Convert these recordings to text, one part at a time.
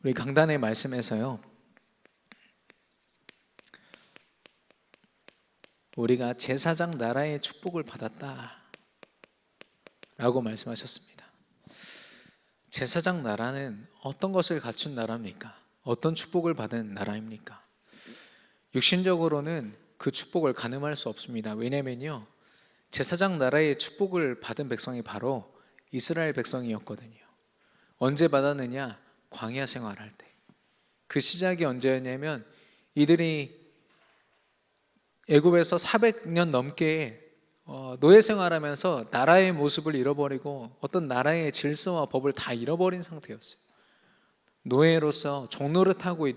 우리 강단의 말씀에서요, 우리가 제사장 나라의 축복을 받았다 라고 말씀하셨습니다. 제사장 나라는 어떤 것을 갖춘 나라입니까? 어떤 축복을 받은 나라입니까? 육신적으로는 그 축복을 가늠할 수 없습니다. 왜냐면요, 제사장 나라의 축복을 받은 백성이 바로 이스라엘 백성이었거든요. 언제 받았느냐? 광야 생활할 때. 그 시작이 언제였냐면, 이들이 애굽에서 400년 넘게 노예 생활하면서 나라의 모습을 잃어버리고 어떤 나라의 질서와 법을 다 잃어버린 상태였어요. 노예로서 종노릇하고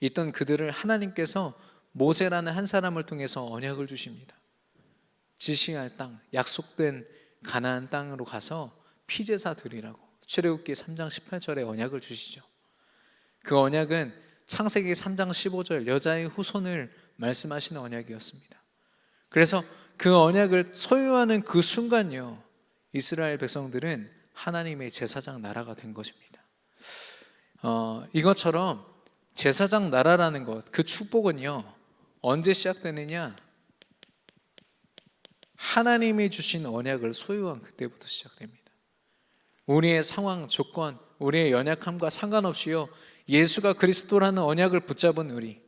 있던 그들을 하나님께서 모세라는 한 사람을 통해서 언약을 주십니다. 지시할 땅, 약속된 가나안 땅으로 가서 피제사 드리라고 출애굽기 3장 18절에 언약을 주시죠. 그 언약은 창세기 3장 15절 여자의 후손을 말씀하시는 언약이었습니다. 그래서 그 언약을 소유하는 그 순간요, 이스라엘 백성들은 하나님의 제사장 나라가 된 것입니다. 이것처럼 제사장 나라라는 것, 그 축복은요, 언제 시작되느냐? 하나님이 주신 언약을 소유한 그때부터 시작됩니다. 우리의 상황, 조건, 우리의 연약함과 상관없이요, 예수가 그리스도라는 언약을 붙잡은 우리,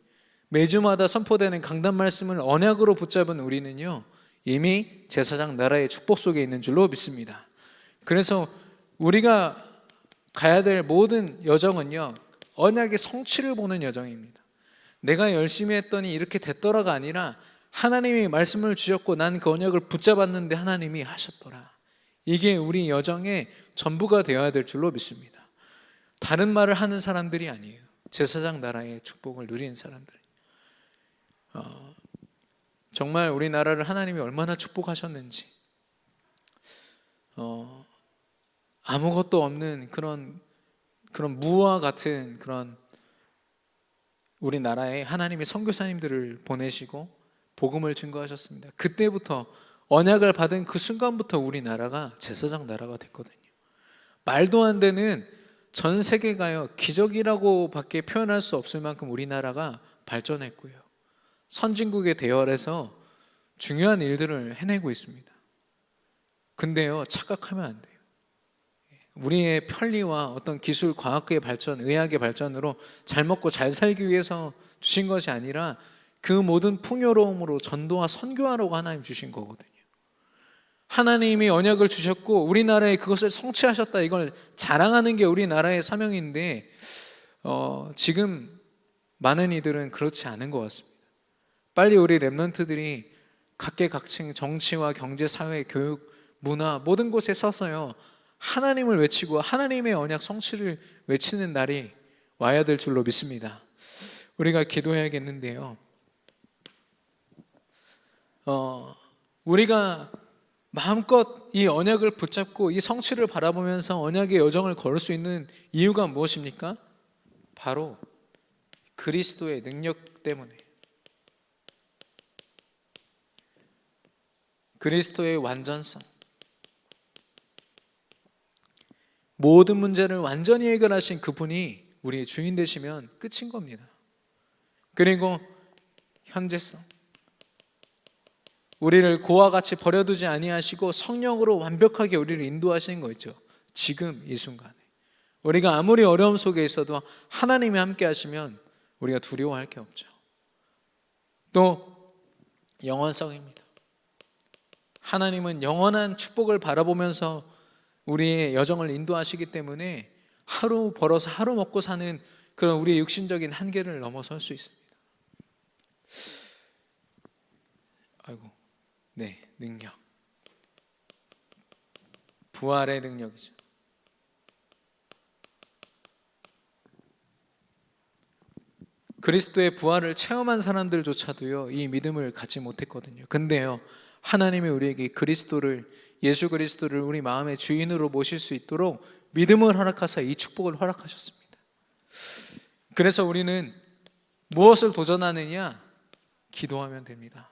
매주마다 선포되는 강단 말씀을 언약으로 붙잡은 우리는요, 이미 제사장 나라의 축복 속에 있는 줄로 믿습니다. 그래서 우리가 가야 될 모든 여정은요, 언약의 성취를 보는 여정입니다. 내가 열심히 했더니 이렇게 됐더라가 아니라 하나님이 말씀을 주셨고 난 그 언약을 붙잡았는데 하나님이 하셨더라. 이게 우리 여정의 전부가 되어야 될 줄로 믿습니다. 다른 말을 하는 사람들이 아니에요. 제사장 나라의 축복을 누리는 사람들. 정말 우리나라를 하나님이 얼마나 축복하셨는지, 아무것도 없는 그런 무와 같은 그런 우리나라에 하나님이 선교사님들을 보내시고 복음을 증거하셨습니다. 그때부터 언약을 받은 그 순간부터 우리나라가 제사장 나라가 됐거든요. 말도 안 되는, 전 세계가요, 기적이라고 밖에 표현할 수 없을 만큼 우리나라가 발전했고요, 선진국에 대열해서 중요한 일들을 해내고 있습니다. 근데요, 착각하면 안 돼요. 우리의 편리와 어떤 기술, 과학의 발전, 의학의 발전으로 잘 먹고 잘 살기 위해서 주신 것이 아니라 그 모든 풍요로움으로 전도와 선교하라고 하나님 주신 거거든요. 하나님이 언약을 주셨고 우리나라에 그것을 성취하셨다, 이걸 자랑하는 게 우리나라의 사명인데 지금 많은 이들은 그렇지 않은 것 같습니다. 빨리 우리 랩런트들이 각계각층 정치와 경제, 사회, 교육, 문화 모든 곳에 서서요, 하나님을 외치고 하나님의 언약 성취를 외치는 날이 와야 될 줄로 믿습니다. 우리가 기도해야겠는데요, 우리가 마음껏 이 언약을 붙잡고 이 성취를 바라보면서 언약의 여정을 걸을 수 있는 이유가 무엇입니까? 바로 그리스도의 능력 때문에, 그리스도의 완전성, 모든 문제를 완전히 해결하신 그분이 우리의 주인 되시면 끝인 겁니다. 그리고 현재성, 우리를 고와 같이 버려두지 아니하시고 성령으로 완벽하게 우리를 인도하시는 거 있죠. 지금 이 순간에 우리가 아무리 어려움 속에 있어도 하나님이 함께 하시면 우리가 두려워할 게 없죠. 또 영원성입니다. 하나님은 영원한 축복을 바라보면서 우리의 여정을 인도하시기 때문에 하루 벌어서 하루 먹고 사는 그런 우리의 육신적인 한계를 넘어설 수 있습니다. 네, 능력, 부활의 능력이죠. 그리스도의 부활을 체험한 사람들조차도요, 이 믿음을 갖지 못했거든요. 근데요, 하나님이 우리에게 예수 그리스도를 우리 마음의 주인으로 모실 수 있도록 믿음을 허락하사 이 축복을 허락하셨습니다. 그래서 우리는 무엇을 도전하느냐? 기도하면 됩니다.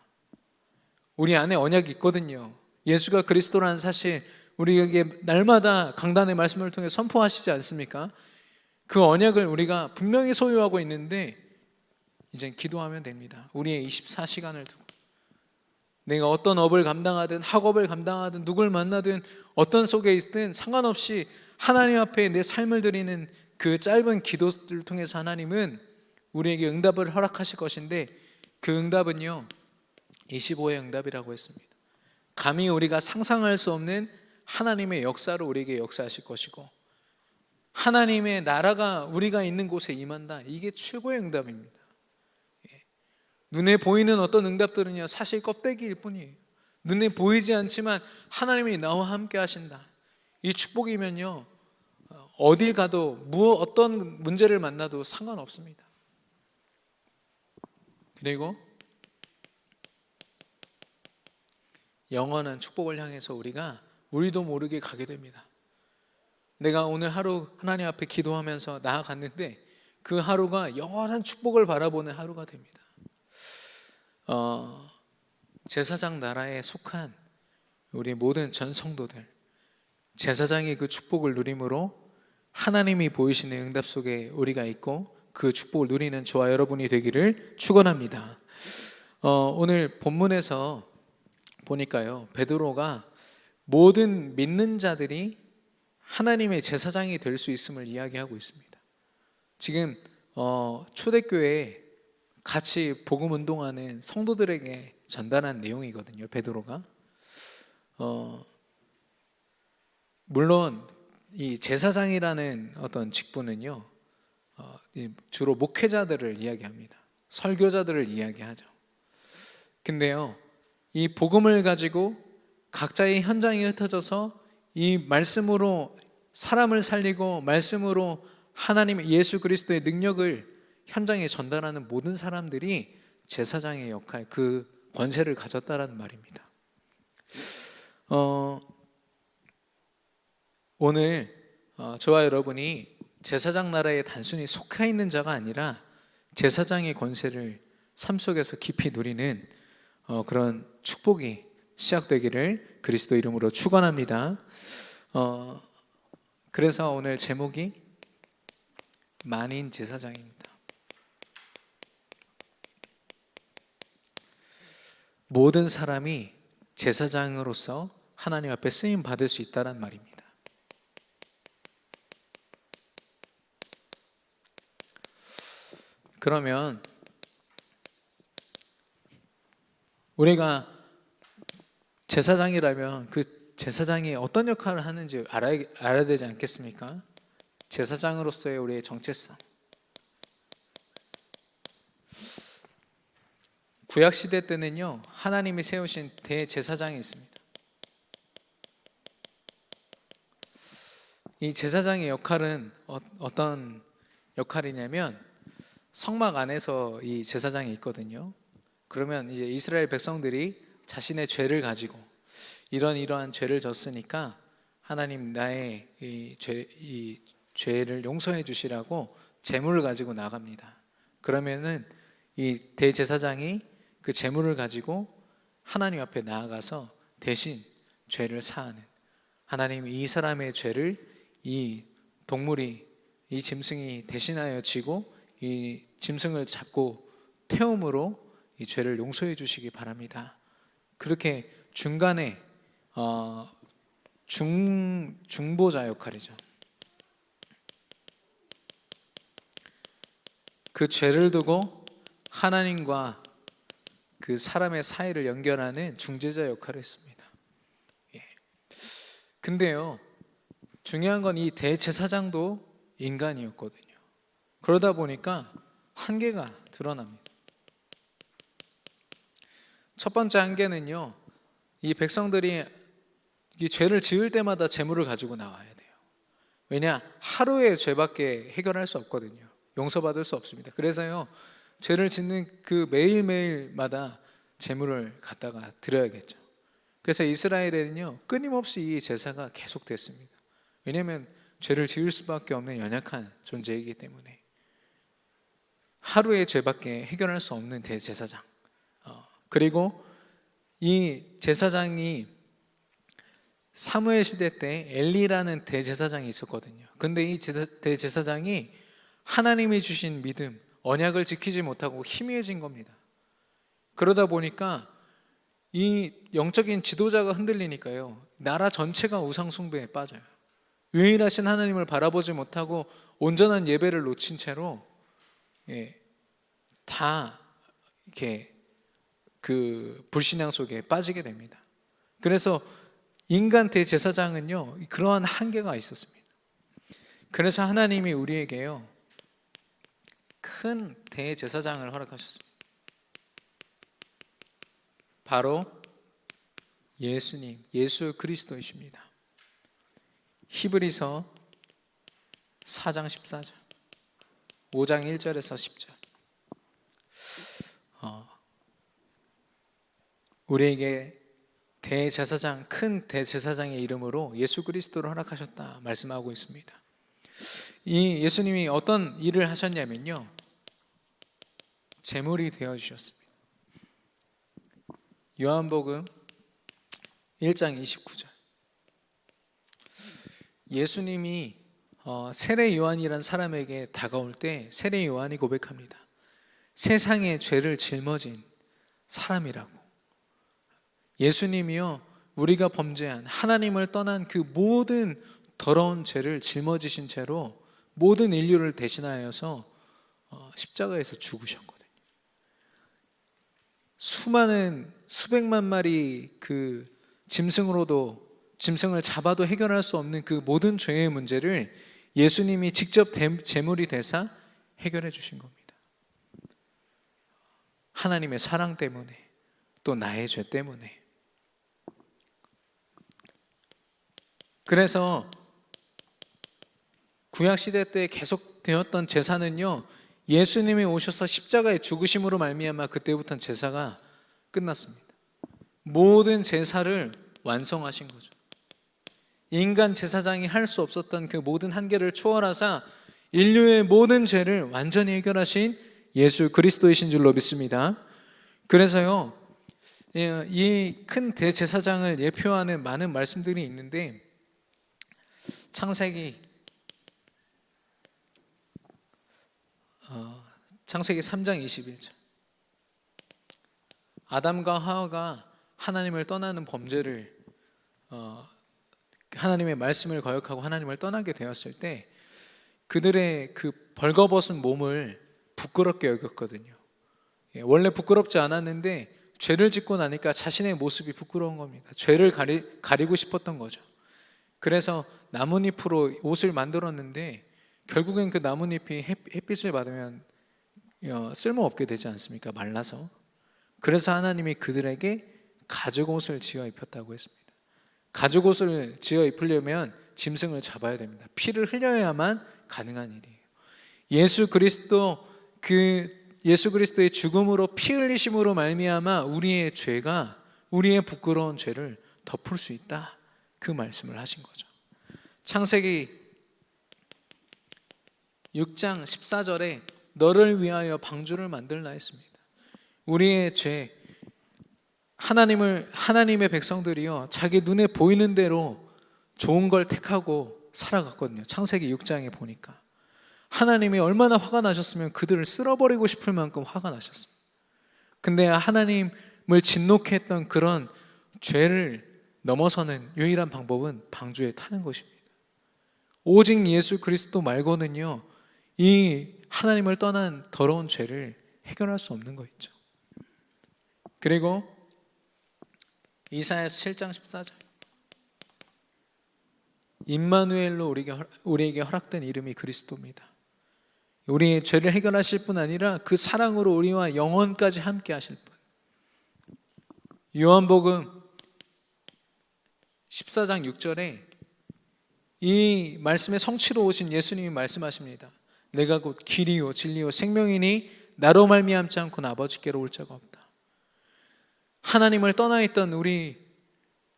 우리 안에 언약이 있거든요. 예수가 그리스도라는 사실 우리에게 날마다 강단의 말씀을 통해 선포하시지 않습니까? 그 언약을 우리가 분명히 소유하고 있는데 이젠 기도하면 됩니다. 우리의 24시간을 두고 내가 어떤 업을 감당하든 학업을 감당하든 누굴 만나든 어떤 속에 있든 상관없이 하나님 앞에 내 삶을 드리는 그 짧은 기도를 통해서 하나님은 우리에게 응답을 허락하실 것인데, 그 응답은요 25의 응답이라고 했습니다. 감히 우리가 상상할 수 없는 하나님의 역사로 우리에게 역사하실 것이고, 하나님의 나라가 우리가 있는 곳에 임한다. 이게 최고의 응답입니다. 눈에 보이는 어떤 응답들은요 사실 껍데기일 뿐이에요. 눈에 보이지 않지만 하나님이 나와 함께 하신다. 이 축복이면요 어딜 가도 어떤 문제를 만나도 상관없습니다. 그리고 영원한 축복을 향해서 우리도 모르게 가게 됩니다. 내가 오늘 하루 하나님 앞에 기도하면서 나아갔는데 그 하루가 영원한 축복을 바라보는 하루가 됩니다. 제사장 나라에 속한 우리 모든 전 성도들, 제사장이 그 축복을 누림으로 하나님이 보이시는 응답 속에 우리가 있고 그 축복을 누리는 저와 여러분이 되기를 축원합니다. 오늘 본문에서 보니까요 베드로가 모든 믿는 자들이 하나님의 제사장이 될 수 있음을 이야기하고 있습니다. 지금 초대교회에 같이 복음 운동하는 성도들에게 전달한 내용이거든요. 베드로가 물론 이 제사장이라는 어떤 직분은요 주로 목회자들을 이야기합니다. 설교자들을 이야기하죠. 근데요 이 복음을 가지고 각자의 현장에 흩어져서 이 말씀으로 사람을 살리고 말씀으로 하나님의 예수 그리스도의 능력을 현장에 전달하는 모든 사람들이 제사장의 역할, 그 권세를 가졌다라는 말입니다. 오늘 저와 여러분이 제사장 나라에 단순히 속해 있는 자가 아니라 제사장의 권세를 삶 속에서 깊이 누리는 그런 축복이 시작되기를 그리스도 이름으로 축원합니다. 그래서 오늘 제목이 만인 제사장입니다. 모든 사람이 제사장으로서 하나님 앞에 쓰임 받을 수 있다는 말입니다. 그러면 우리가 제사장이라면 그 제사장이 어떤 역할을 하는지 알아야 되지 않겠습니까? 제사장으로서의 우리의 정체성. 구약 시대 때는요 하나님이 세우신 대제사장이 있습니다. 이 제사장의 역할은 어떤 역할이냐면 성막 안에서 이 제사장이 있거든요. 그러면 이제 이스라엘 백성들이 자신의 죄를 가지고 이러한 죄를 졌으니까 하나님 나의 이 죄를 용서해 주시라고 제물을 가지고 나갑니다. 그러면은 이 대제사장이 그 제물을 가지고 하나님 앞에 나아가서 대신 죄를 사하는, 하나님이 이 사람의 죄를 이 동물이, 이 짐승이 대신하여 지고 이 짐승을 잡고 태움으로 이 죄를 용서해 주시기 바랍니다. 그렇게 중간에 중보자 역할이죠. 그 죄를 두고 하나님과 그 사람의 사이를 연결하는 중재자 역할을 했습니다. 근데요 중요한 건 이 대제사장도 인간이었거든요. 그러다 보니까 한계가 드러납니다. 첫 번째 한계는요 이 백성들이 이 죄를 지을 때마다 제물을 가지고 나와야 돼요. 왜냐? 하루의 죄밖에 해결할 수 없거든요. 용서받을 수 없습니다. 그래서요 죄를 짓는 그 매일매일마다 제물을 갖다가 드려야겠죠. 그래서 이스라엘에는요 끊임없이 이 제사가 계속됐습니다. 왜냐하면 죄를 지을 수밖에 없는 연약한 존재이기 때문에 하루의 죄밖에 해결할 수 없는 대제사장. 그리고 이 제사장이 사무엘 시대 때 엘리라는 대제사장이 있었거든요. 근데 이 대제사장이 하나님이 주신 믿음, 언약을 지키지 못하고 희미해진 겁니다. 그러다 보니까 이 영적인 지도자가 흔들리니까요, 나라 전체가 우상 숭배에 빠져요. 유일하신 하나님을 바라보지 못하고 온전한 예배를 놓친 채로 다 이렇게 그 불신앙 속에 빠지게 됩니다. 그래서 인간 대제사장은요, 그러한 한계가 있었습니다. 그래서 하나님이 우리에게요, 큰 대제사장을 허락하셨습니다. 바로 예수님, 예수 그리스도이십니다. 히브리서 4장 14절, 5장 1절에서 10절. 우리에게 대제사장, 큰 대제사장의 이름으로 예수 그리스도를 허락하셨다 말씀하고 있습니다. 이 예수님이 어떤 일을 하셨냐면요, 제물이 되어 주셨습니다. 요한복음 1장 29절. 예수님이 세례 요한이란 사람에게 다가올 때 세례 요한이 고백합니다. 세상의 죄를 짊어진 사람이라고. 예수님이요, 우리가 범죄한, 하나님을 떠난 그 모든 더러운 죄를 짊어지신 채로 모든 인류를 대신하여서 십자가에서 죽으셨거든요. 수많은 수백만 마리 그 짐승을 잡아도 해결할 수 없는 그 모든 죄의 문제를 예수님이 직접 제물이 되사 해결해 주신 겁니다. 하나님의 사랑 때문에, 또 나의 죄 때문에. 그래서 구약시대 때 계속되었던 제사는요, 예수님이 오셔서 십자가에 죽으심으로 말미암아 그때부터는 제사가 끝났습니다. 모든 제사를 완성하신 거죠. 인간 제사장이 할 수 없었던 그 모든 한계를 초월하사 인류의 모든 죄를 완전히 해결하신 예수 그리스도이신 줄로 믿습니다. 그래서요, 이 큰 대제사장을 예표하는 많은 말씀들이 있는데, 창세기 3장 21절. 아담과 하와가 하나님을 떠나는 범죄를, 하나님의 말씀을 거역하고 하나님을 떠나게 되었을 때 그들의 그 벌거벗은 몸을 부끄럽게 여겼거든요. 원래 부끄럽지 않았는데 죄를 짓고 나니까 자신의 모습이 부끄러운 겁니다. 죄를 가리고 싶었던 거죠. 그래서 나뭇잎으로 옷을 만들었는데 결국엔 그 나뭇잎이 햇빛을 받으면 쓸모없게 되지 않습니까? 말라서. 그래서 하나님이 그들에게 가죽옷을 지어 입혔다고 했습니다. 가죽옷을 지어 입으려면 짐승을 잡아야 됩니다. 피를 흘려야만 가능한 일이에요. 예수 그리스도의 죽음으로 피 흘리심으로 말미암아 우리의 죄가, 우리의 부끄러운 죄를 덮을 수 있다, 그 말씀을 하신 거죠. 창세기 6장 14절에 너를 위하여 방주를 만들라 했습니다. 우리의 죄, 하나님의 백성들이요, 자기 눈에 보이는 대로 좋은 걸 택하고 살아갔거든요. 창세기 6장에 보니까 하나님이 얼마나 화가 나셨으면 그들을 쓸어버리고 싶을 만큼 화가 나셨습니다. 근데 하나님을 진노케 했던 그런 죄를 넘어서는 유일한 방법은 방주에 타는 것입니다. 오직 예수 그리스도 말고는요, 이 하나님을 떠난 더러운 죄를 해결할 수 없는 거 있죠. 그리고 이사야서 7장 14절. 임마누엘로 우리에게 허락된 이름이 그리스도입니다. 우리의 죄를 해결하실 뿐 아니라 그 사랑으로 우리와 영원까지 함께 하실 분. 요한복음 14장 6절에 이 말씀의 성취로 오신 예수님이 말씀하십니다. 내가 곧 길이요 진리요 생명이니 나로 말미암지 않고는 아버지께로 올 자가 없다. 하나님을 떠나 있던 우리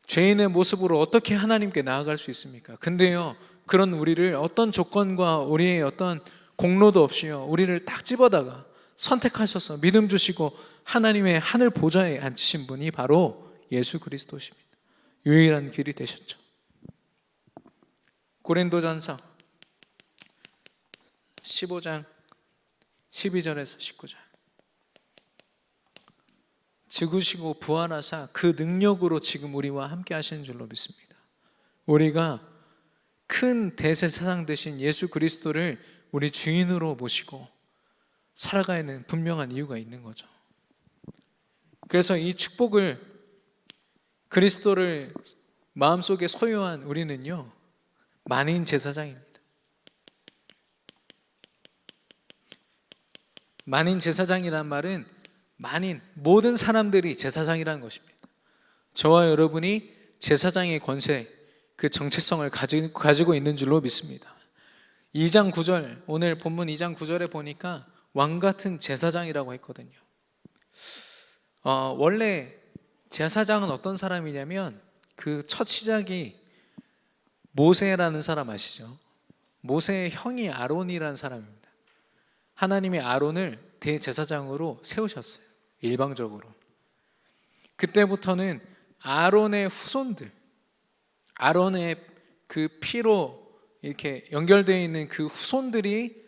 죄인의 모습으로 어떻게 하나님께 나아갈 수 있습니까? 근데요, 그런 우리를 어떤 조건과 우리의 어떤 공로도 없이요, 우리를 딱 집어다가 선택하셔서 믿음 주시고 하나님의 하늘 보좌에 앉히신 분이 바로 예수 그리스도십니다. 유일한 길이 되셨죠. 고린도전서 15장 12절에서 19절. 죽으시고 부활하사 그 능력으로 지금 우리와 함께 하시는 줄로 믿습니다. 우리가 큰 대제사장 되신 예수 그리스도를 우리 주인으로 모시고 살아가는 분명한 이유가 있는 거죠. 그래서 이 축복을, 그리스도를 마음속에 소유한 우리는요, 만인 제사장입니다. 만인 제사장이란 말은 만인, 모든 사람들이 제사장이라는 것입니다. 저와 여러분이 제사장의 권세, 그 정체성을 가지고 있는 줄로 믿습니다. 2장 9절, 오늘 본문 2장 9절에 보니까 왕같은 제사장이라고 했거든요. 원래 제사장은 어떤 사람이냐면 그 첫 시작이 모세라는 사람 아시죠? 모세의 형이 아론이라는 사람입니다. 하나님이 아론을 대제사장으로 세우셨어요. 일방적으로. 그때부터는 아론의 후손들, 아론의 그 피로 이렇게 연결되어 있는 그 후손들이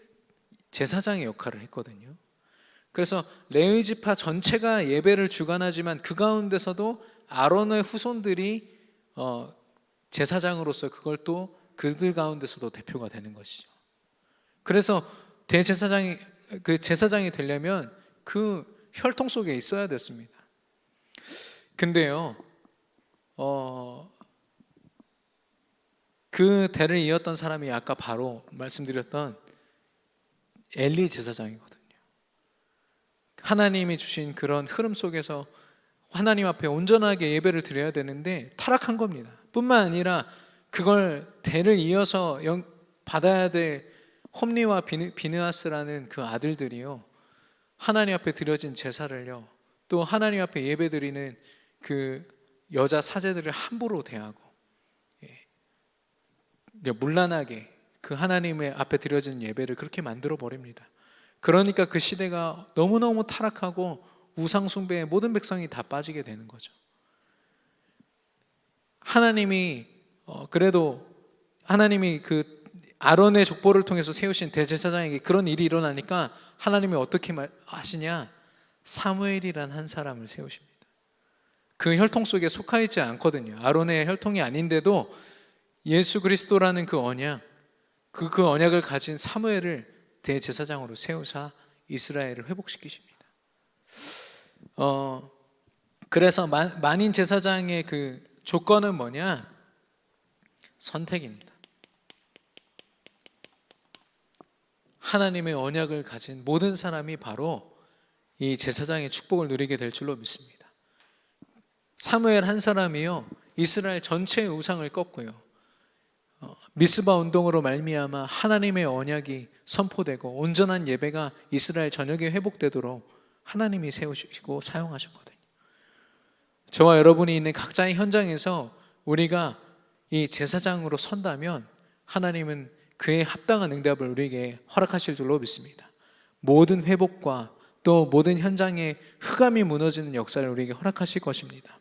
제사장의 역할을 했거든요. 그래서 레위 지파 전체가 예배를 주관하지만 그 가운데서도 아론의 후손들이 제사장으로서 그걸 또 그들 가운데서도 대표가 되는 것이죠. 그래서 대제사장이, 그 제사장이 되려면 그 혈통 속에 있어야 됐습니다. 근데요, 그 대를 이었던 사람이 아까 바로 말씀드렸던 엘리 제사장이거든요. 하나님이 주신 그런 흐름 속에서 하나님 앞에 온전하게 예배를 드려야 되는데 타락한 겁니다. 뿐만 아니라 그걸 대를 이어서 받아야 될 홈리와 비느하스라는 그 아들들이요, 하나님 앞에 드려진 제사를요, 또 하나님 앞에 예배 드리는 그 여자 사제들을 함부로 대하고 문란하게 그 하나님의 앞에 드려진 예배를 그렇게 만들어 버립니다. 그러니까 그 시대가 너무너무 타락하고 우상 숭배에 모든 백성이 다 빠지게 되는 거죠. 하나님이 그래도 하나님이 그 아론의 족보를 통해서 세우신 대제사장에게 그런 일이 일어나니까 하나님이 어떻게 하시냐? 사무엘이란 한 사람을 세우십니다. 그 혈통 속에 속하 있지 않거든요. 아론의 혈통이 아닌데도 예수 그리스도라는 그 언약, 그 언약을 가진 사무엘을 대제사장으로 세우사 이스라엘을 회복시키십니다. 그래서 만인 제사장의 그 조건은 뭐냐? 선택입니다. 하나님의 언약을 가진 모든 사람이 바로 이 제사장의 축복을 누리게 될 줄로 믿습니다. 사무엘 한 사람이요, 이스라엘 전체의 우상을 꺾고요, 미스바 운동으로 말미암아 하나님의 언약이 선포되고 온전한 예배가 이스라엘 전역에 회복되도록 하나님이 세우시고 사용하셨거든요. 저와 여러분이 있는 각자의 현장에서 우리가 이 제사장으로 선다면 하나님은 그에 합당한 응답을 우리에게 허락하실 줄로 믿습니다. 모든 회복과 또 모든 현장에 흑암이 무너지는 역사를 우리에게 허락하실 것입니다.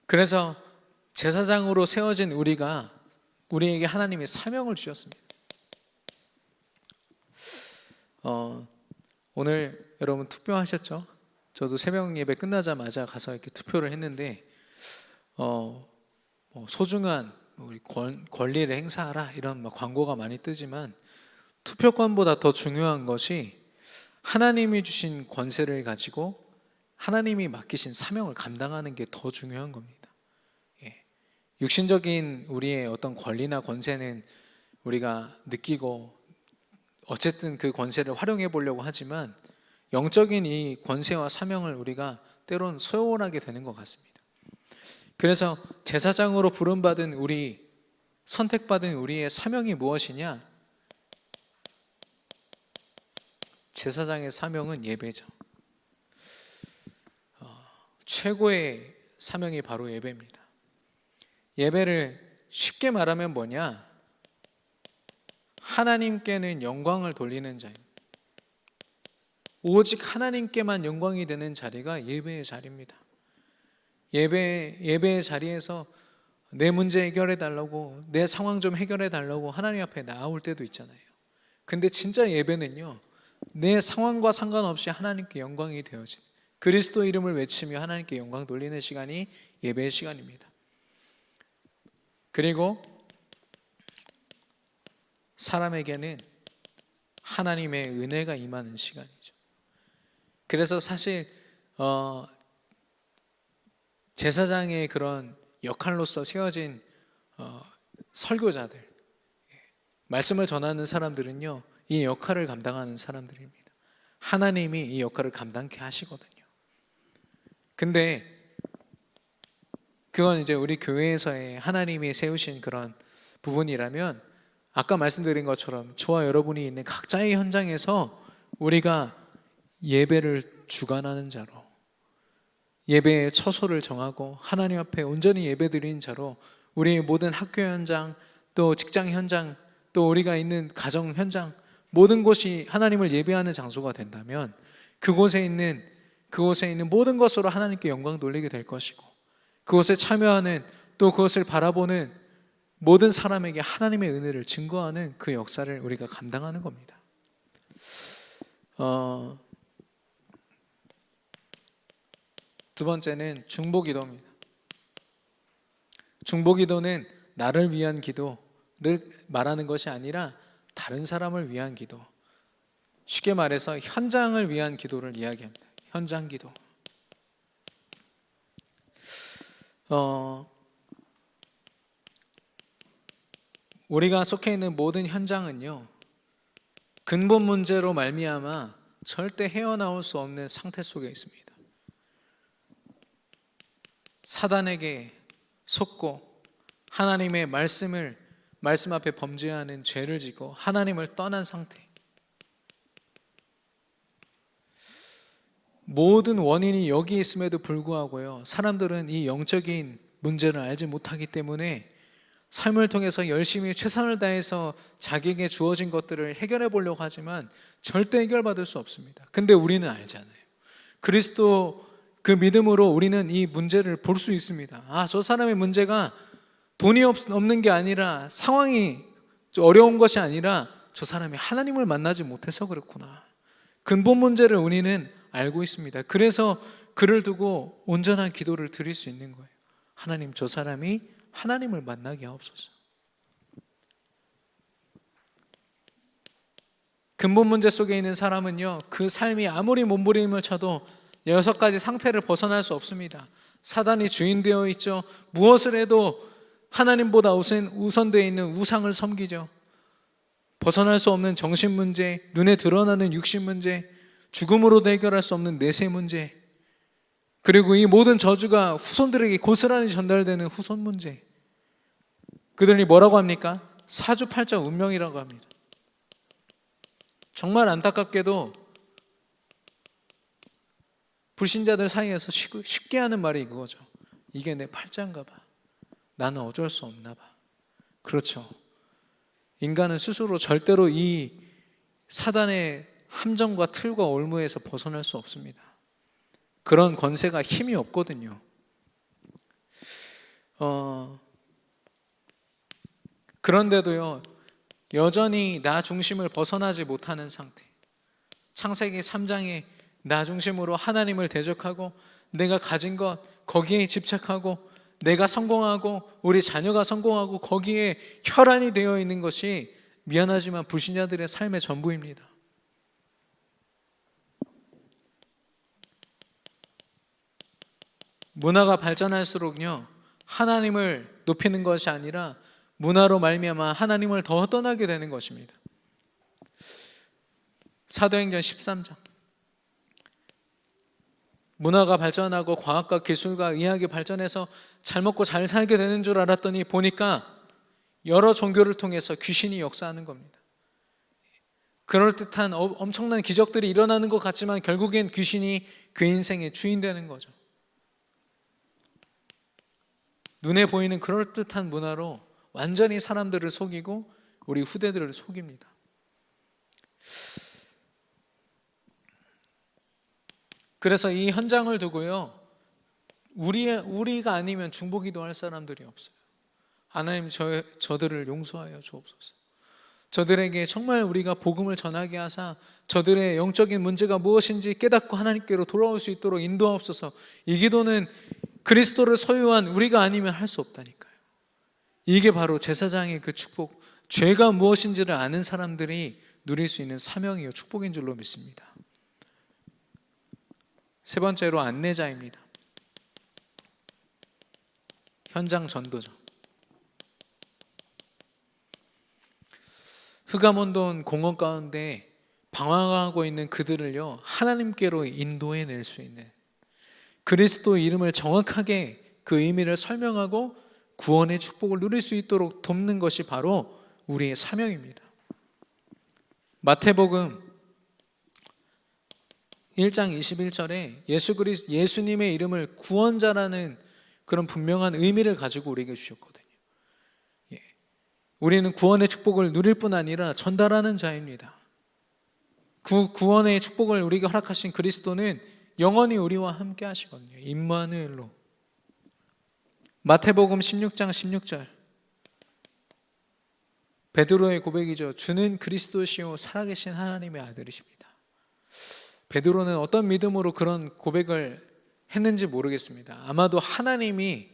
그래서 제사장으로 세워진 우리에게 하나님의 사명을 주셨습니다. 오늘 여러분 투표하셨죠? 저도 새벽 예배 끝나자마자 가서 이렇게 투표를 했는데 소중한 우리 권리를 행사하라 이런 광고가 많이 뜨지만 투표권보다 더 중요한 것이 하나님이 주신 권세를 가지고 하나님이 맡기신 사명을 감당하는 게 더 중요한 겁니다. 육신적인 우리의 어떤 권리나 권세는 우리가 느끼고 어쨌든 그 권세를 활용해 보려고 하지만 영적인 이 권세와 사명을 우리가 때론 소홀하게 되는 것 같습니다. 그래서 제사장으로 부름받은 우리, 선택받은 우리의 사명이 무엇이냐? 제사장의 사명은 예배죠. 최고의 사명이 바로 예배입니다. 예배를 쉽게 말하면 뭐냐? 하나님께는 영광을 돌리는 자입니다. 오직 하나님께만 영광이 되는 자리가 예배의 자리입니다. 예배의 자리에서 내 문제 해결해 달라고, 내 상황 좀 해결해 달라고 하나님 앞에 나올 때도 있잖아요. 근데 진짜 예배는요, 내 상황과 상관없이 하나님께 영광이 되어진, 그리스도 이름을 외치며 하나님께 영광 돌리는 시간이 예배의 시간입니다. 그리고 사람에게는 하나님의 은혜가 임하는 시간이죠. 그래서 사실 제사장의 그런 역할로서 세워진 설교자들, 말씀을 전하는 사람들은요, 이 역할을 감당하는 사람들입니다. 하나님이 이 역할을 감당케 하시거든요. 근데 그건 이제 우리 교회에서의 하나님이 세우신 그런 부분이라면, 아까 말씀드린 것처럼 저와 여러분이 있는 각자의 현장에서 우리가 예배를 주관하는 자로, 예배의 처소를 정하고 하나님 앞에 온전히 예배드리는 자로, 우리의 모든 학교 현장, 또 직장 현장, 또 우리가 있는 가정 현장, 모든 곳이 하나님을 예배하는 장소가 된다면 그곳에 있는 모든 것으로 하나님께 영광 돌리게 될 것이고, 그곳에 참여하는, 또 그것을 바라보는 모든 사람에게 하나님의 은혜를 증거하는 그 역사를 우리가 감당하는 겁니다. 두 번째는 중보기도입니다. 중보기도는 나를 위한 기도를 말하는 것이 아니라 다른 사람을 위한 기도, 쉽게 말해서 현장을 위한 기도를 이야기합니다. 현장 기도. 우리가 속해 있는 모든 현장은요, 근본 문제로 말미암아 절대 헤어나올 수 없는 상태 속에 있습니다. 사단에게 속고 하나님의 말씀 앞에 범죄하는 죄를 지고 하나님을 떠난 상태. 모든 원인이 여기 있음에도 불구하고요, 사람들은 이 영적인 문제를 알지 못하기 때문에 삶을 통해서 열심히 최선을 다해서 자기에게 주어진 것들을 해결해 보려고 하지만 절대 해결받을 수 없습니다. 근데 우리는 알잖아요. 그리스도 그 믿음으로 우리는 이 문제를 볼 수 있습니다. 저 사람의 문제가 돈이 없는 게 아니라, 상황이 어려운 것이 아니라 저 사람이 하나님을 만나지 못해서 그렇구나. 근본 문제를 우리는 알고 있습니다. 그래서 그를 두고 온전한 기도를 드릴 수 있는 거예요. 하나님, 저 사람이 하나님을 만나게 하옵소서. 근본 문제 속에 있는 사람은요, 그 삶이 아무리 몸부림을 쳐도 6가지 상태를 벗어날 수 없습니다. 사단이 주인되어 있죠. 무엇을 해도 하나님보다 우선되어 있는 우상을 섬기죠. 벗어날 수 없는 정신 문제, 눈에 드러나는 육신 문제, 죽음으로도 해결할 수 없는 내세 문제, 그리고 이 모든 저주가 후손들에게 고스란히 전달되는 후손 문제. 그들이 뭐라고 합니까? 사주팔자 운명이라고 합니다. 정말 안타깝게도 불신자들 사이에서 쉽게 하는 말이 그거죠. 이게 내 팔자인가 봐. 나는 어쩔 수 없나 봐. 그렇죠. 인간은 스스로 절대로 이 사단의 함정과 틀과 올무에서 벗어날 수 없습니다. 그런 권세가 힘이 없거든요. 그런데도요, 여전히 나 중심을 벗어나지 못하는 상태. 창세기 3장에 나 중심으로 하나님을 대적하고 내가 가진 것 거기에 집착하고 내가 성공하고 우리 자녀가 성공하고 거기에 혈안이 되어 있는 것이 미안하지만 불신자들의 삶의 전부입니다. 문화가 발전할수록요, 하나님을 높이는 것이 아니라 문화로 말미암아 하나님을 더 떠나게 되는 것입니다. 사도행전 13장. 문화가 발전하고 과학과 기술과 의학이 발전해서 잘 먹고 잘 살게 되는 줄 알았더니 보니까 여러 종교를 통해서 귀신이 역사하는 겁니다. 그럴듯한 엄청난 기적들이 일어나는 것 같지만 결국엔 귀신이 그 인생의 주인 되는 거죠. 눈에 보이는 그럴듯한 문화로 완전히 사람들을 속이고 우리 후대들을 속입니다. 그래서 이 현장을 두고요, 우리가 아니면 중보기도 할 사람들이 없어요. 하나님 저들을 용서하여 주옵소서. 저들에게 정말 우리가 복음을 전하게 하사 저들의 영적인 문제가 무엇인지 깨닫고 하나님께로 돌아올 수 있도록 인도하옵소서. 이 기도는 그리스도를 소유한 우리가 아니면 할 수 없다니까요. 이게 바로 제사장의 그 축복, 죄가 무엇인지를 아는 사람들이 누릴 수 있는 사명이요 축복인 줄로 믿습니다. 세 번째로 안내자입니다. 현장 전도죠. 흑암온돈 공원 가운데 방황하고 있는 그들을요 하나님께로 인도해낼 수 있는, 그리스도 이름을 정확하게 그 의미를 설명하고 구원의 축복을 누릴 수 있도록 돕는 것이 바로 우리의 사명입니다. 마태복음 1장 21절에 예수님의 이름을 구원자라는 그런 분명한 의미를 가지고 우리에게 주셨거든요. 우리는 구원의 축복을 누릴 뿐 아니라 전달하는 자입니다. 그 구원의 축복을 우리에게 허락하신 그리스도는 영원히 우리와 함께 하시거든요. 임마누엘로. 마태복음 16장 16절, 베드로의 고백이죠. 주는 그리스도시요 살아계신 하나님의 아들이십니다. 베드로는 어떤 믿음으로 그런 고백을 했는지 모르겠습니다. 아마도 하나님이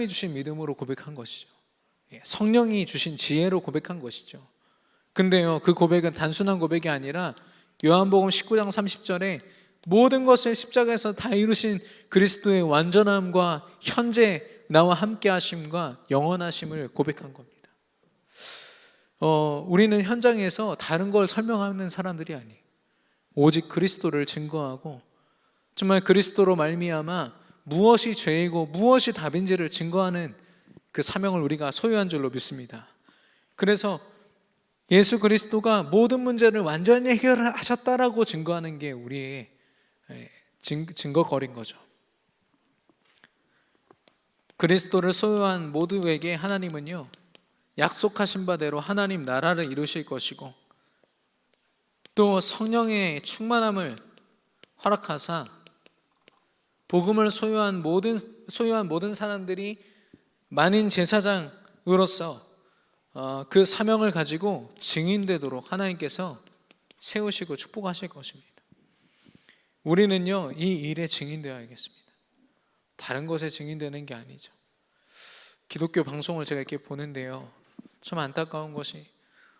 주신 믿음으로 고백한 것이죠. 성령이 주신 지혜로 고백한 것이죠. 근데요, 그 고백은 단순한 고백이 아니라 요한복음 19장 30절에 모든 것을 십자가에서 다 이루신 그리스도의 완전함과 현재 나와 함께 하심과 영원하심을 고백한 겁니다. 우리는 현장에서 다른 걸 설명하는 사람들이 아니에요. 오직 그리스도를 증거하고 정말 그리스도로 말미암아 무엇이 죄이고 무엇이 답인지를 증거하는 그 사명을 우리가 소유한 줄로 믿습니다. 그래서 예수 그리스도가 모든 문제를 완전히 해결하셨다라고 증거하는 게 우리의 증거거리인 거죠. 그리스도를 소유한 모두에게 하나님은요 약속하신 바대로 하나님 나라를 이루실 것이고 또 성령의 충만함을 허락하사 복음을 소유한 모든 사람들이 만인 제사장으로서 그 사명을 가지고 증인되도록 하나님께서 세우시고 축복하실 것입니다. 우리는요 이 일에 증인되어야겠습니다. 다른 것에 증인되는 게 아니죠. 기독교 방송을 제가 이렇게 보는데요, 참 안타까운 것이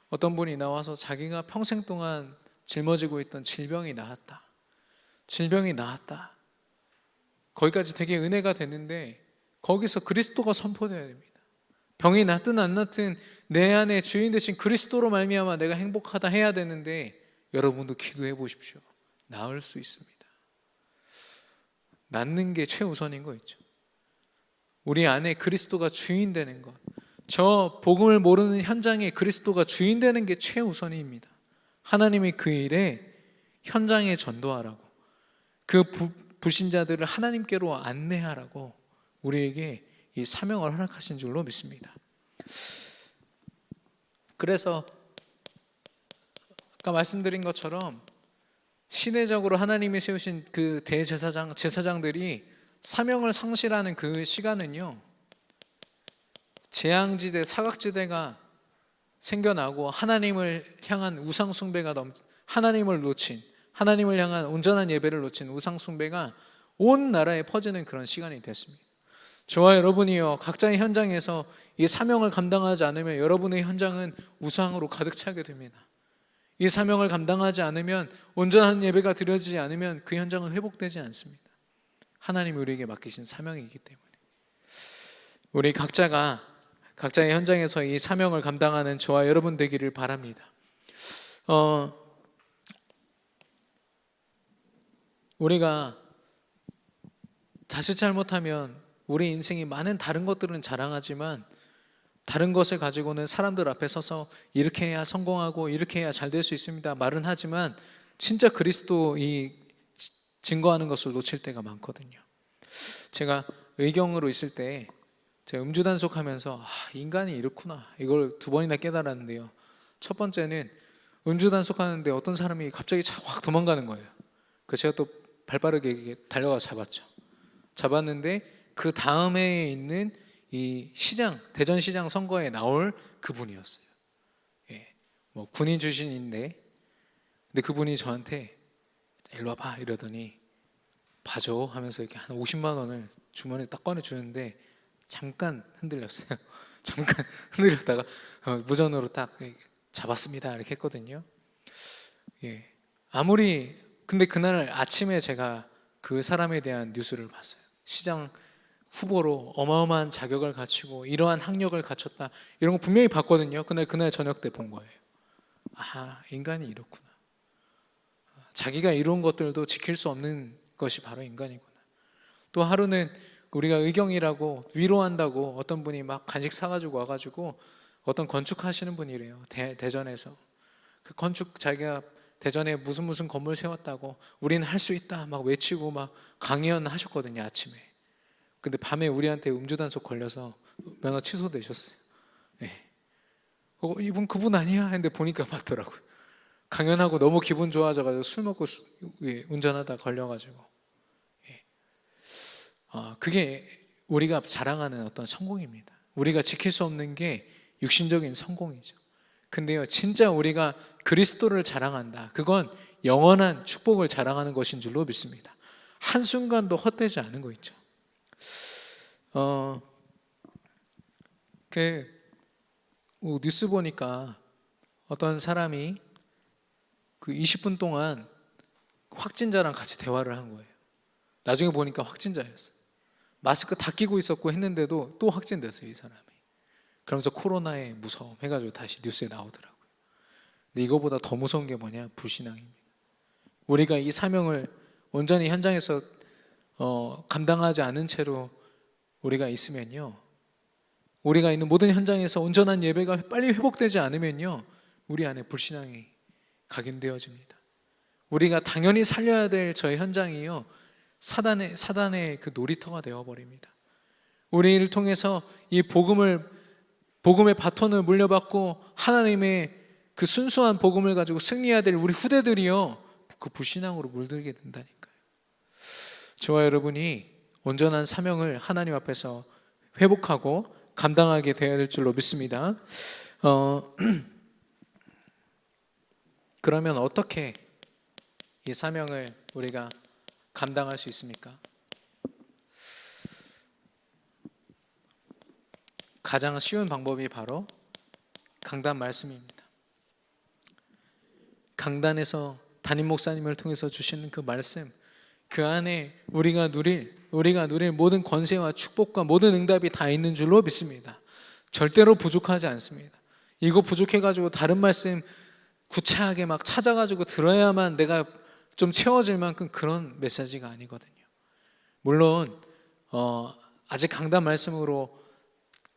어떤 분이 나와서 자기가 평생 동안 짊어지고 있던 질병이 나았다. 거기까지 되게 은혜가 되는데 거기서 그리스도가 선포되어야 됩니다. 병이 낫든 안 낫든 내 안에 주인 되신 그리스도로 말미암아 내가 행복하다 해야 되는데, 여러분도 기도해 보십시오. 나을 수 있습니다. 낫는 게 최우선인 거 있죠. 우리 안에 그리스도가 주인 되는 것, 저 복음을 모르는 현장에 그리스도가 주인 되는 게 최우선입니다. 하나님이 그 일에 현장에 전도하라고, 그 불신자들을 하나님께로 안내하라고 우리에게 이 사명을 허락하신 줄로 믿습니다. 그래서 아까 말씀드린 것처럼 시대적으로 하나님이 세우신 그 제사장들이 사명을 상실하는 그 시간은요, 재앙지대, 사각지대가 생겨나고 하나님을 향한 우상숭배가 하나님을 향한 온전한 예배를 놓친 우상숭배가 온 나라에 퍼지는 그런 시간이 됐습니다. 저와 여러분이요 각자의 현장에서 이 사명을 감당하지 않으면 여러분의 현장은 우상으로 가득 차게 됩니다. 이 사명을 감당하지 않으면, 온전한 예배가 드려지지 않으면 그 현장은 회복되지 않습니다. 하나님이 우리에게 맡기신 사명이기 때문에 우리 각자의 현장에서 이 사명을 감당하는 저와 여러분 되기를 바랍니다. 우리가 자칫 잘못하면 우리 인생이 많은 다른 것들은 자랑하지만 다른 것을 가지고는 사람들 앞에 서서 이렇게 해야 성공하고 이렇게 해야 잘 될 수 있습니다 말은 하지만 진짜 그리스도 증거하는 것을 놓칠 때가 많거든요. 제가 의경으로 있을 때 제가 음주단속하면서 인간이 이렇구나, 이걸 2번이나 깨달았는데요. 첫 번째는 음주단속하는데 어떤 사람이 갑자기 확 도망가는 거예요. 그래서 제가 또 발빠르게 달려가 잡았죠. 잡았는데 그 다음에 있는 이 대전시장 선거에 나올 그분이었어요. 예, 뭐 군인 출신인데, 근데 그분이 저한테 일로 와봐 이러더니 봐줘 하면서 이렇게 한 50만 원을 주머니에 딱 꺼내주는데 잠깐 흔들렸어요. 잠깐 흔들렸다가 무전으로 딱 잡았습니다 이렇게 했거든요. 예, 근데 그날 아침에 제가 그 사람에 대한 뉴스를 봤어요. 시장 후보로 어마어마한 자격을 갖추고 이러한 학력을 갖췄다 이런 거 분명히 봤거든요. 그날 저녁 때 본 거예요. 아, 인간이 이렇구나. 자기가 이룬 것들도 지킬 수 없는 것이 바로 인간이구나. 또 하루는 우리가 의경이라고 위로한다고 어떤 분이 막 간식 사가지고 와가지고 어떤 건축하시는 분이래요. 대전에서 그 건축 자기가 대전에 무슨 건물 세웠다고 우리는 할 수 있다 막 외치고 막 강연하셨거든요 아침에. 근데 밤에 우리한테 음주단속 걸려서 면허 취소되셨어요. 네. 이분 그분 아니야? 했는데 보니까 맞더라고요. 강연하고 너무 기분 좋아져가지고 술 먹고 운전하다 걸려가지고. 예. 그게 우리가 자랑하는 어떤 성공입니다. 우리가 지킬 수 없는 게 육신적인 성공이죠. 근데요, 진짜 우리가 그리스도를 자랑한다. 그건 영원한 축복을 자랑하는 것인 줄로 믿습니다. 한순간도 헛되지 않은 거 있죠. 뉴스 보니까 어떤 사람이 그 20분 동안 확진자랑 같이 대화를 한 거예요. 나중에 보니까 확진자였어요. 마스크 다 끼고 있었고 했는데도 또 확진됐어요, 이 사람이. 그러면서 코로나의 무서움 해가지고 다시 뉴스에 나오더라고요. 근데 이거보다 더 무서운 게 뭐냐? 불신앙입니다. 우리가 이 사명을 온전히 현장에서 감당하지 않은 채로 우리가 있으면요, 우리가 있는 모든 현장에서 온전한 예배가 빨리 회복되지 않으면요, 우리 안에 불신앙이 각인되어집니다. 우리가 당연히 살려야 될 저희 현장이요, 사단의 그 놀이터가 되어버립니다. 우리를 통해서 이 복음의 바톤을 물려받고 하나님의 그 순수한 복음을 가지고 승리해야 될 우리 후대들이요, 그 불신앙으로 물들게 된다니까요. 저와 여러분이 온전한 사명을 하나님 앞에서 회복하고 감당하게 되어야 될 줄로 믿습니다. 그러면 어떻게 이 사명을 우리가 감당할 수 있습니까? 가장 쉬운 방법이 바로 강단 말씀입니다. 강단에서 담임 목사님을 통해서 주시는 그 말씀, 그 안에 우리가 누릴 모든 권세와 축복과 모든 응답이 다 있는 줄로 믿습니다. 절대로 부족하지 않습니다. 이거 부족해가지고 다른 말씀 구차하게 막 찾아가지고 들어야만 내가 좀 채워질 만큼 그런 메시지가 아니거든요. 물론 아직 강단 말씀으로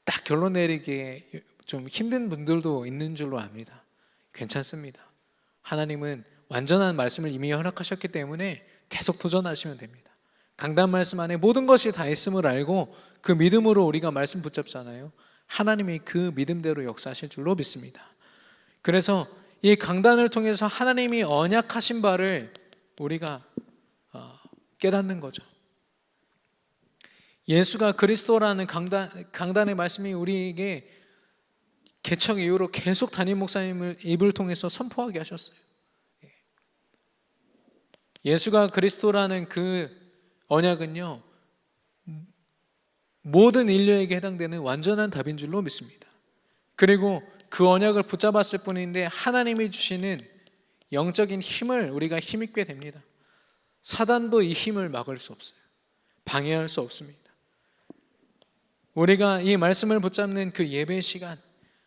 딱 결론 내리기에 좀 힘든 분들도 있는 줄로 압니다. 괜찮습니다. 하나님은 완전한 말씀을 이미 허락하셨기 때문에 계속 도전하시면 됩니다. 강단 말씀 안에 모든 것이 다 있음을 알고 그 믿음으로 우리가 말씀 붙잡잖아요. 하나님이 그 믿음대로 역사하실 줄로 믿습니다. 그래서 이 강단을 통해서 하나님이 언약하신 바를 우리가 깨닫는 거죠. 예수가 그리스도라는 강단의 말씀이 우리에게 개척 이후로 계속 담임 목사님을 입을 통해서 선포하게 하셨어요. 예수가 그리스도라는 그 언약은요, 모든 인류에게 해당되는 완전한 답인 줄로 믿습니다. 그리고 그 언약을 붙잡았을 뿐인데 하나님이 주시는 영적인 힘을 우리가 힘입게 됩니다. 사단도 이 힘을 막을 수 없어요. 방해할 수 없습니다. 우리가 이 말씀을 붙잡는 그 예배 시간,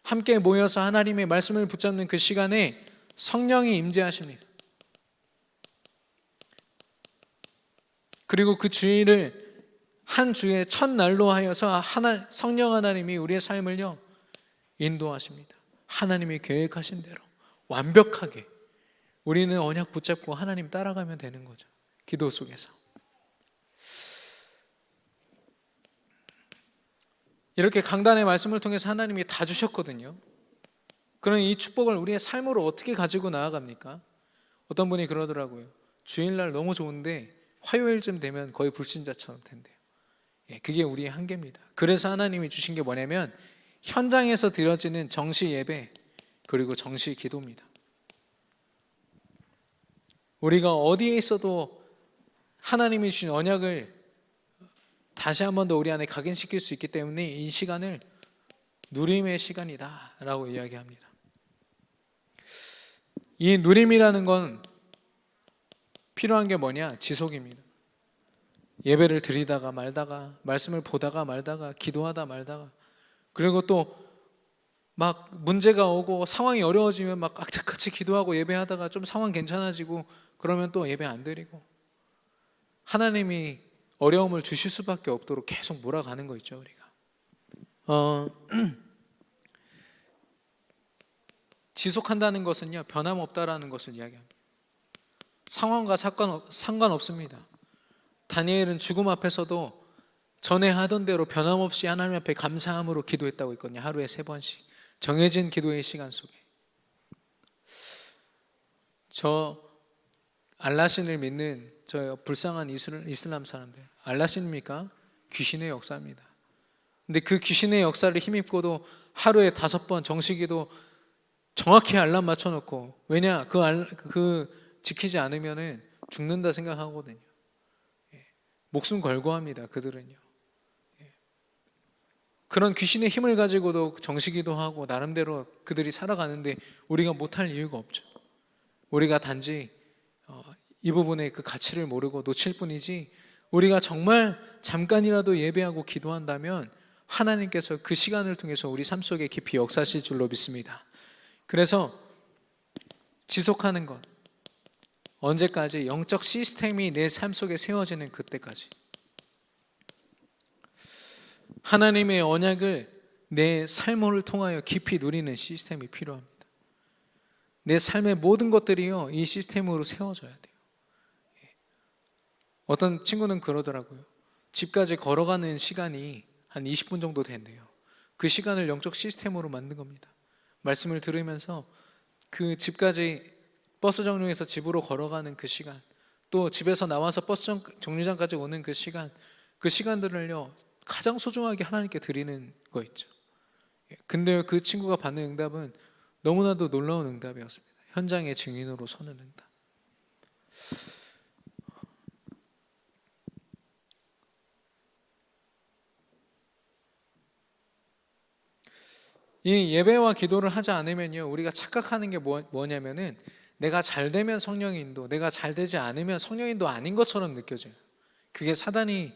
함께 모여서 하나님의 말씀을 붙잡는 그 시간에 성령이 임재하십니다. 그리고 그 주일을 한 주의 첫날로 하여서 성령 하나님이 우리의 삶을요 인도하십니다. 하나님이 계획하신 대로 완벽하게 우리는 언약 붙잡고 하나님 따라가면 되는 거죠. 기도 속에서 이렇게 강단의 말씀을 통해서 하나님이 다 주셨거든요. 그럼 이 축복을 우리의 삶으로 어떻게 가지고 나아갑니까? 어떤 분이 그러더라고요. 주일날 너무 좋은데 화요일쯤 되면 거의 불신자처럼 된대요. 그게 우리의 한계입니다. 그래서 하나님이 주신 게 뭐냐면 현장에서 드려지는 정시 예배 그리고 정시 기도입니다. 우리가 어디에 있어도 하나님이 주신 언약을 다시 한 번 더 우리 안에 각인시킬 수 있기 때문에 이 시간을 누림의 시간이다 라고 이야기합니다. 이 누림이라는 건 필요한 게 뭐냐? 지속입니다. 예배를 드리다가 말다가, 말씀을 보다가 말다가, 기도하다 말다가, 그리고 또 막 문제가 오고 상황이 어려워지면 막 악착같이 기도하고 예배하다가 좀 상황 괜찮아지고 그러면 또 예배 안 드리고, 하나님이 어려움을 주실 수밖에 없도록 계속 몰아가는 거 있죠. 우리가 지속한다는 것은요, 변함없다라는 것을 이야기합니다. 상황과 상관없습니다. 다니엘은 죽음 앞에서도 전에 하던 대로 변함없이 하나님 앞에 감사함으로 기도했다고 했거든요. 하루에 3번씩 정해진 기도의 시간 속에. 저 알라신을 믿는 저 불쌍한 이슬람 사람들, 알라신입니까? 귀신의 역사입니다. 근데 그 귀신의 역사를 힘입고도 하루에 5번 정식기도 정확히 알람 맞춰놓고, 왜냐? 그 지키지 않으면은 죽는다 생각하거든요. 목숨 걸고 합니다. 그들은요. 그런 귀신의 힘을 가지고도 정식기도 하고 나름대로 그들이 살아가는데 우리가 못할 이유가 없죠. 우리가 단지 이 부분의 그 가치를 모르고 놓칠 뿐이지, 우리가 정말 잠깐이라도 예배하고 기도한다면 하나님께서 그 시간을 통해서 우리 삶 속에 깊이 역사하실 줄로 믿습니다. 그래서 지속하는 것, 언제까지? 영적 시스템이 내 삶 속에 세워지는 그때까지. 하나님의 언약을 내 삶을 통하여 깊이 누리는 시스템이 필요합니다. 내 삶의 모든 것들이요, 이 시스템으로 세워져야 돼요. 어떤 친구는 그러더라고요. 집까지 걸어가는 시간이 한 20분 정도 된대요. 그 시간을 영적 시스템으로 만든 겁니다. 말씀을 들으면서 그 집까지, 버스 정류장에서 집으로 걸어가는 그 시간, 또 집에서 나와서 버스 정류장까지 오는 그 시간, 그 시간들을요 가장 소중하게 하나님께 드리는 거 있죠. 근데 그 친구가 받는 응답은 너무나도 놀라운 응답이었습니다. 현장의 증인으로 서는 응답. 이 예배와 기도를 하지 않으면요, 우리가 착각하는 게 뭐냐면은 내가 잘 되면 성령의 인도, 내가 잘 되지 않으면 성령의 인도 아닌 것처럼 느껴져요. 그게 사단이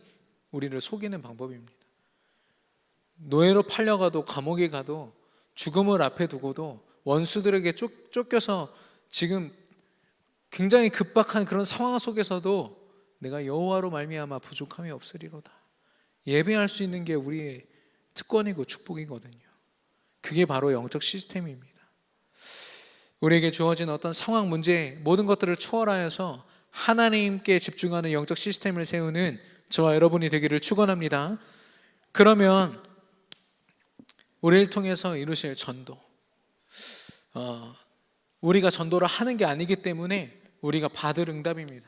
우리를 속이는 방법입니다. 노예로 팔려가도, 감옥에 가도, 죽음을 앞에 두고도 원수들에게 쫓겨서 지금 굉장히 급박한 그런 상황 속에서도 내가 여호와로 말미암아 부족함이 없으리로다. 예배할 수 있는 게 우리의 특권이고 축복이거든요. 그게 바로 영적 시스템입니다. 우리에게 주어진 어떤 상황, 문제, 모든 것들을 초월하여서 하나님께 집중하는 영적 시스템을 세우는 저와 여러분이 되기를 축원합니다. 그러면 우리를 통해서 이루실 전도, 우리가 전도를 하는 게 아니기 때문에 우리가 받을 응답입니다.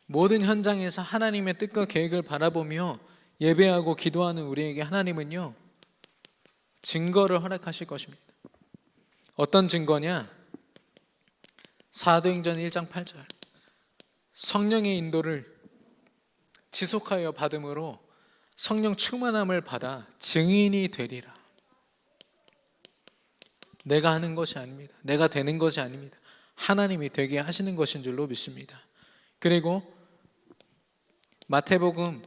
모든 현장에서 하나님의 뜻과 계획을 바라보며 예배하고 기도하는 우리에게 하나님은요 증거를 허락하실 것입니다. 어떤 증거냐? 사도행전 1장 8절, 성령의 인도를 지속하여 받음으로 성령 충만함을 받아 증인이 되리라. 내가 하는 것이 아닙니다. 내가 되는 것이 아닙니다. 하나님이 되게 하시는 것인 줄로 믿습니다. 그리고 마태복음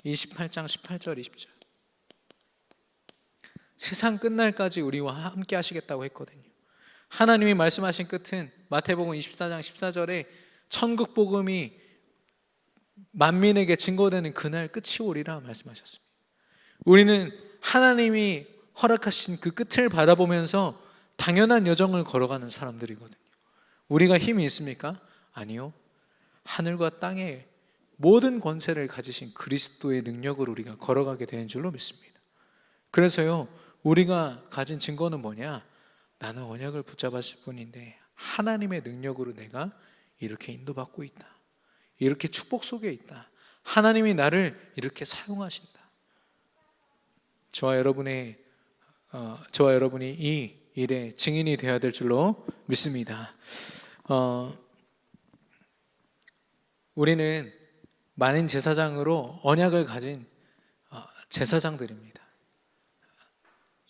28장 18절 20절, 세상 끝날까지 우리와 함께 하시겠다고 했거든요. 하나님이 말씀하신 끝은 마태복음 24장 14절에 천국 복음이 만민에게 증거되는 그날 끝이 오리라 말씀하셨습니다. 우리는 하나님이 허락하신 그 끝을 바라보면서 당연한 여정을 걸어가는 사람들이거든요. 우리가 힘이 있습니까? 아니요. 하늘과 땅의 모든 권세를 가지신 그리스도의 능력으로 우리가 걸어가게 되는 줄로 믿습니다. 그래서요, 우리가 가진 증거는 뭐냐? 나는 언약을 붙잡았을 뿐인데 하나님의 능력으로 내가 이렇게 인도받고 있다. 이렇게 축복 속에 있다. 하나님이 나를 이렇게 사용하신다. 저와 여러분이 이 일의 증인이 되어야 될 줄로 믿습니다. 우리는 만인 제사장으로 언약을 가진 제사장들입니다.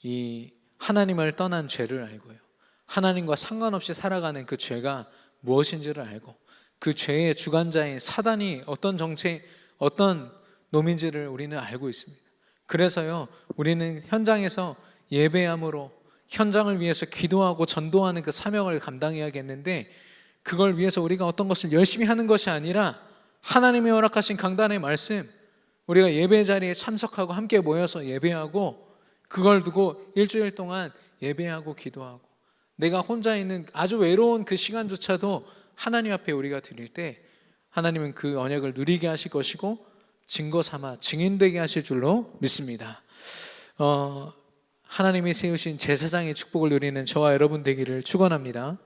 이 하나님을 떠난 죄를 알고요, 하나님과 상관없이 살아가는 그 죄가 무엇인지를 알고, 그 죄의 주관자인 사단이 어떤 정체, 어떤 놈인지를 우리는 알고 있습니다. 그래서요, 우리는 현장에서 예배함으로 현장을 위해서 기도하고 전도하는 그 사명을 감당해야겠는데, 그걸 위해서 우리가 어떤 것을 열심히 하는 것이 아니라 하나님이 허락하신 강단의 말씀, 우리가 예배 자리에 참석하고 함께 모여서 예배하고, 그걸 두고 일주일 동안 예배하고 기도하고, 내가 혼자 있는 아주 외로운 그 시간조차도 하나님 앞에 우리가 드릴 때 하나님은 그 언약을 누리게 하실 것이고 증거 삼아 증인되게 하실 줄로 믿습니다. 하나님이 세우신 제사장의 축복을 누리는 저와 여러분 되기를 축원합니다.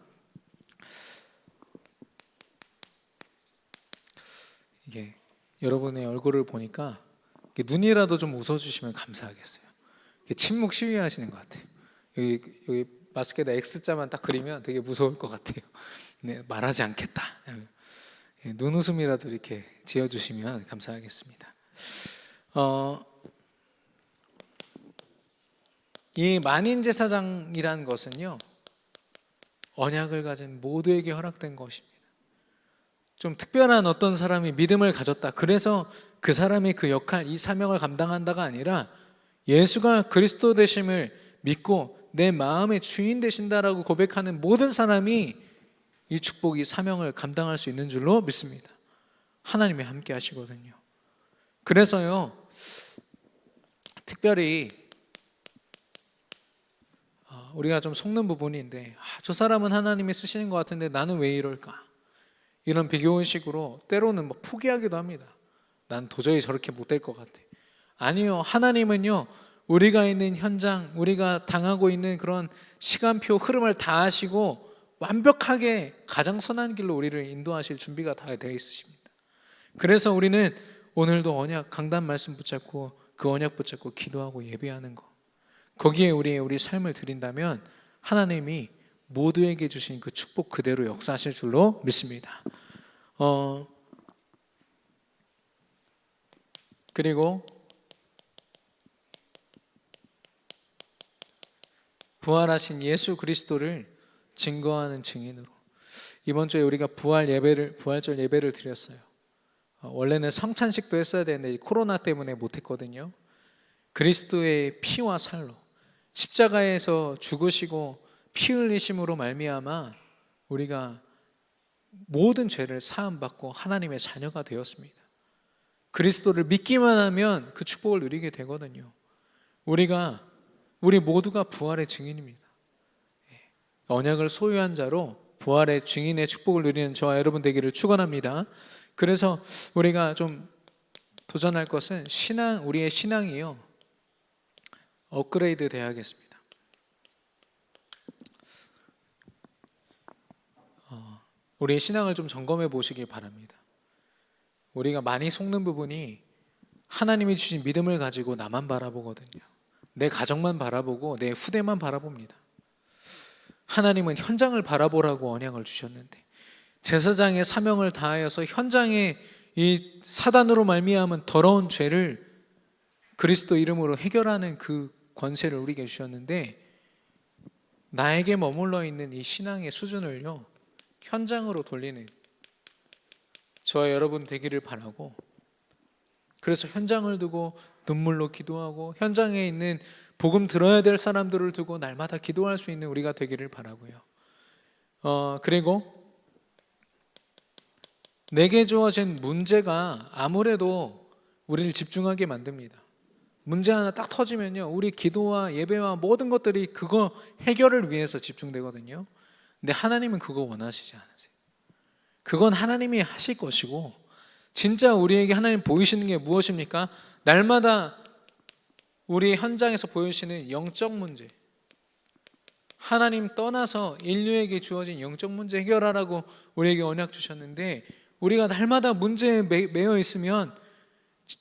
이게 여러분의 얼굴을 보니까 눈이라도 좀 웃어주시면 감사하겠어요. 침묵 시위하시는 것 같아요. 여기 마스크에다 X자만 딱 그리면 되게 무서울 것 같아요. 네, 말하지 않겠다. 눈웃음이라도 이렇게 지어주시면 감사하겠습니다. 이 만인제사장이라는 것은요, 언약을 가진 모두에게 허락된 것입니다. 좀 특별한 어떤 사람이 믿음을 가졌다, 그래서 그 사람이 그 역할, 이 사명을 감당한다가 아니라 예수가 그리스도 되심을 믿고 내 마음의 주인 되신다라고 고백하는 모든 사람이 이 축복, 이 사명을 감당할 수 있는 줄로 믿습니다. 하나님이 함께 하시거든요. 그래서요, 특별히 우리가 좀 속는 부분인데, 저 사람은 하나님이 쓰시는 것 같은데 나는 왜 이럴까, 이런 비교의식으로 때로는 포기하기도 합니다. 난 도저히 저렇게 못 될 것 같아. 아니요, 하나님은요, 우리가 있는 현장, 우리가 당하고 있는 그런 시간표 흐름을 다 아시고 완벽하게 가장 선한 길로 우리를 인도하실 준비가 다 되어 있으십니다. 그래서 우리는 오늘도 언약 강단 말씀 붙잡고 그 언약 붙잡고 기도하고 예배하는 것, 거기에 우리 삶을 드린다면 하나님이 모두에게 주신 그 축복 그대로 역사하실 줄로 믿습니다. 그리고 부활하신 예수 그리스도를 증거하는 증인으로, 이번 주에 우리가 부활절 예배를 드렸어요. 원래는 성찬식도 했어야 되는데 코로나 때문에 못했거든요. 그리스도의 피와 살로 십자가에서 죽으시고 피 흘리심으로 말미암아 우리가 모든 죄를 사함받고 하나님의 자녀가 되었습니다. 그리스도를 믿기만 하면 그 축복을 누리게 되거든요. 우리 모두가 부활의 증인입니다. 언약을 소유한 자로 부활의 증인의 축복을 누리는 저와 여러분 되기를 축원합니다. 그래서 우리가 좀 도전할 것은 우리의 신앙이요, 업그레이드 돼야겠습니다. 우리의 신앙을 좀 점검해 보시기 바랍니다. 우리가 많이 속는 부분이 하나님이 주신 믿음을 가지고 나만 바라보거든요. 내 가정만 바라보고 내 후대만 바라봅니다. 하나님은 현장을 바라보라고 언약을 주셨는데, 제사장의 사명을 다하여서 현장에 이 사단으로 말미암은 더러운 죄를 그리스도 이름으로 해결하는 그 권세를 우리에게 주셨는데, 나에게 머물러 있는 이 신앙의 수준을요, 현장으로 돌리는 저와 여러분 되기를 바라고, 그래서 현장을 두고 눈물로 기도하고 현장에 있는 복음 들어야 될 사람들을 두고 날마다 기도할 수 있는 우리가 되기를 바라고요. 그리고 내게 주어진 문제가 아무래도 우리를 집중하게 만듭니다. 문제 하나 딱 터지면요, 우리 기도와 예배와 모든 것들이 그거 해결을 위해서 집중되거든요. 근데 하나님은 그거 원하시지 않으세요. 그건 하나님이 하실 것이고, 진짜 우리에게 하나님 보이시는 게 무엇입니까? 날마다 우리 현장에서 보여주시는 영적 문제, 하나님 떠나서 인류에게 주어진 영적 문제 해결하라고 우리에게 언약 주셨는데, 우리가 날마다 문제에 매여 있으면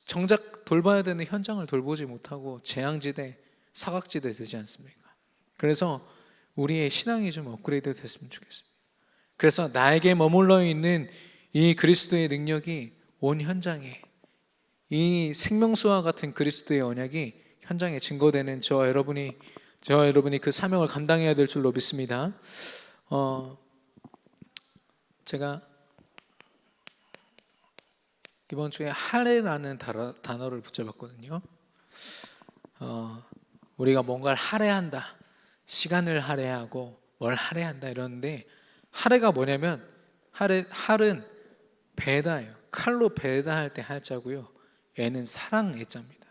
정작 돌봐야 되는 현장을 돌보지 못하고 재앙지대, 사각지대 되지 않습니까? 그래서 우리의 신앙이 좀 업그레이드 됐으면 좋겠습니다. 그래서 나에게 머물러 있는 이 그리스도의 능력이 온 현장에, 이 생명수와 같은 그리스도의 언약이 현장에 증거되는 저와 여러분이 그 사명을 감당해야 될 줄로 믿습니다. 제가 이번 주에 할애라는 단어를 붙여봤거든요. 우리가 뭔가를 할애한다, 시간을 할애하고 뭘 할애한다 이러는데, 할애가 뭐냐면 할은 배다예요. 칼로 배다할 때 할자고요. 애는 사랑 애자입니다.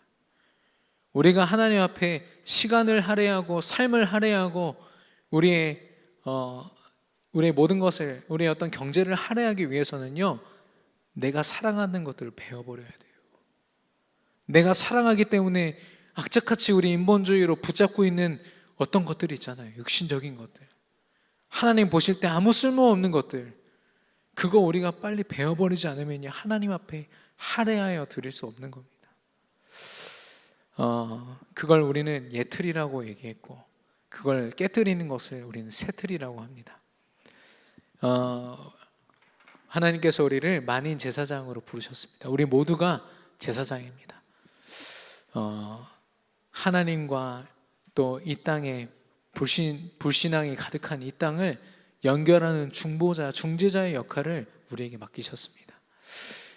우리가 하나님 앞에 시간을 할애하고 삶을 할애하고 우리의 모든 것을, 우리의 어떤 경제를 할애하기 위해서는요, 내가 사랑하는 것들을 배워버려야 돼요. 내가 사랑하기 때문에 악착같이 우리 인본주의로 붙잡고 있는 어떤 것들이 있잖아요. 육신적인 것들, 하나님 보실 때 아무 쓸모없는 것들, 그거 우리가 빨리 배워버리지 않으면 하나님 앞에 할애하여 드릴 수 없는 겁니다. 그걸 우리는 예틀이라고 얘기했고, 그걸 깨뜨리는 것을 우리는 새틀이라고 합니다. 하나님께서 우리를 만인 제사장으로 부르셨습니다. 우리 모두가 제사장입니다. 하나님과 또 이 땅에 불신앙이 가득한 이 땅을 연결하는 중보자, 중재자의 역할을 우리에게 맡기셨습니다.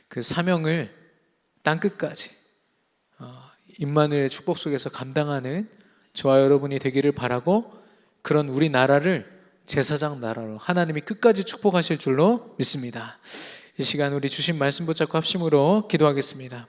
그 사명을 땅끝까지 임마누엘의 축복 속에서 감당하는 저와 여러분이 되기를 바라고, 그런 우리 나라를 제사장 나라로 하나님이 끝까지 축복하실 줄로 믿습니다. 이 시간 우리 주신 말씀 붙잡고 합심으로 기도하겠습니다.